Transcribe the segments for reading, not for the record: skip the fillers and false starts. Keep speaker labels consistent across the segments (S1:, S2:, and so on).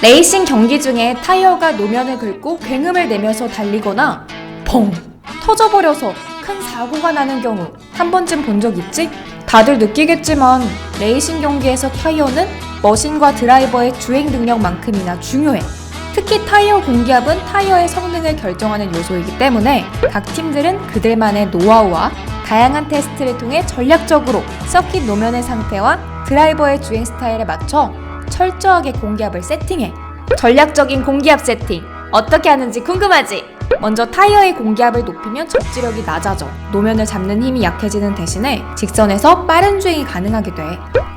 S1: 레이싱 경기 중에 타이어가 노면을 긁고 굉음을 내면서 달리거나 펑! 터져버려서 큰 사고가 나는 경우 한 번쯤 본 적 있지? 다들 느끼겠지만 레이싱 경기에서 타이어는 머신과 드라이버의 주행 능력만큼이나 중요해. 특히 타이어 공기압은 타이어의 성능을 결정하는 요소이기 때문에 각 팀들은 그들만의 노하우와 다양한 테스트를 통해 전략적으로 서킷 노면의 상태와 드라이버의 주행 스타일에 맞춰 철저하게 공기압을 세팅해. 전략적인 공기압 세팅 어떻게 하는지 궁금하지? 먼저 타이어의 공기압을 높이면 접지력이 낮아져 노면을 잡는 힘이 약해지는 대신에 직선에서 빠른 주행이 가능하게 돼.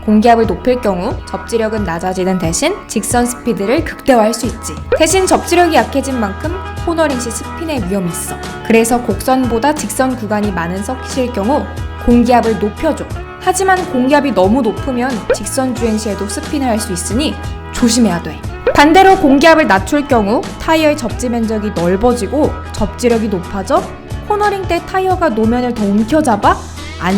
S1: 공기압을 높일 경우 접지력은 낮아지는 대신 직선 스피드를 극대화할 수 있지. 대신 접지력이 약해진 만큼 코너링 시 스핀의 위험이 있어. 그래서 곡선보다 직선 구간이 많은 서킷일 경우 공기압을 높여줘. 하지만 공기압이 너무 높으면 직선 주행 시에도 스핀을 할 수 있으니 조심해야 돼. 반대로 공기압을 낮출 경우 타이어의 접지 면적이 넓어지고 접지력이 높아져 코너링 때 타이어가 노면을 더 움켜잡아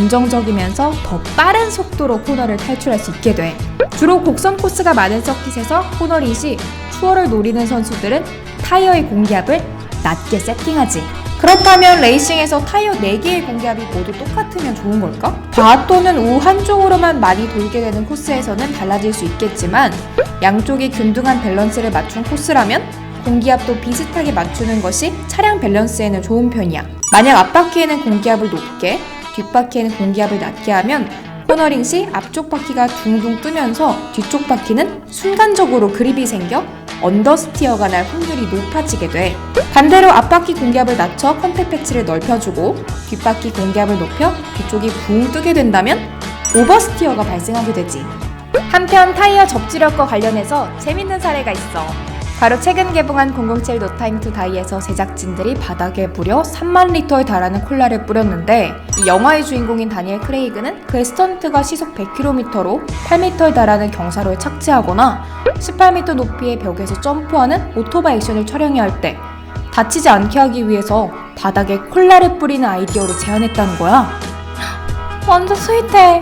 S1: 안정적이면서 더 빠른 속도로 코너를 탈출할 수 있게 돼. 주로 곡선 코스가 많은 서킷에서 코너링 시 추월을 노리는 선수들은 타이어의 공기압을 낮게 세팅하지. 그렇다면 레이싱에서 타이어 4개의 공기압이 모두 똑같으면 좋은 걸까? 좌 또는 우 한쪽으로만 많이 돌게 되는 코스에서는 달라질 수 있겠지만 양쪽이 균등한 밸런스를 맞춘 코스라면 공기압도 비슷하게 맞추는 것이 차량 밸런스에는 좋은 편이야. 만약 앞바퀴에는 공기압을 높게, 뒷바퀴에는 공기압을 낮게 하면 코너링 시 앞쪽 바퀴가 둥둥 뜨면서 뒤쪽 바퀴는 순간적으로 그립이 생겨 언더스티어가 날 확률이 높아지게 돼. 반대로 앞바퀴 공기압을 낮춰 컨택 패치를 넓혀주고 뒷바퀴 공기압을 높여 뒤쪽이 붕 뜨게 된다면 오버스티어가 발생하게 되지. 한편 타이어 접지력과 관련해서 재밌는 사례가 있어. 바로 최근 개봉한 007 No Time to Die에서 제작진들이 바닥에 무려 3만 리터에 달하는 콜라를 뿌렸는데 이 영화의 주인공인 다니엘 크레이그는 그의 스턴트가 시속 100km로 8m에 달하는 경사로에 착지하거나 18m 높이의 벽에서 점프하는 오토바이 액션을 촬영해야 할 때 다치지 않게 하기 위해서 바닥에 콜라를 뿌리는 아이디어를 제안했다는 거야. 완전 스윗해.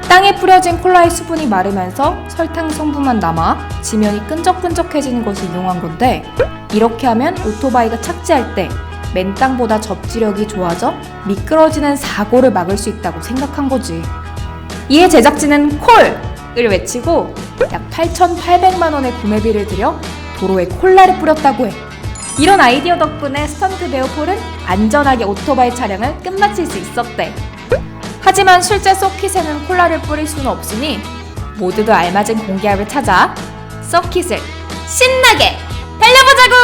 S1: 땅에 뿌려진 콜라의 수분이 마르면서 설탕 성분만 남아 지면이 끈적끈적해지는 것을 이용한 건데 이렇게 하면 오토바이가 착지할 때 맨 땅보다 접지력이 좋아져 미끄러지는 사고를 막을 수 있다고 생각한 거지. 이에 제작진은 콜을 외치고 약 8,800만 원의 구매비를 들여 도로에 콜라를 뿌렸다고 해. 이런 아이디어 덕분에 스턴트 배우 폴은 안전하게 오토바이 촬영을 끝마칠 수 있었대. 하지만 실제 서킷에는 콜라를 뿌릴 수는 없으니 모두가 알맞은 공기압을 찾아 서킷을 신나게 달려보자고!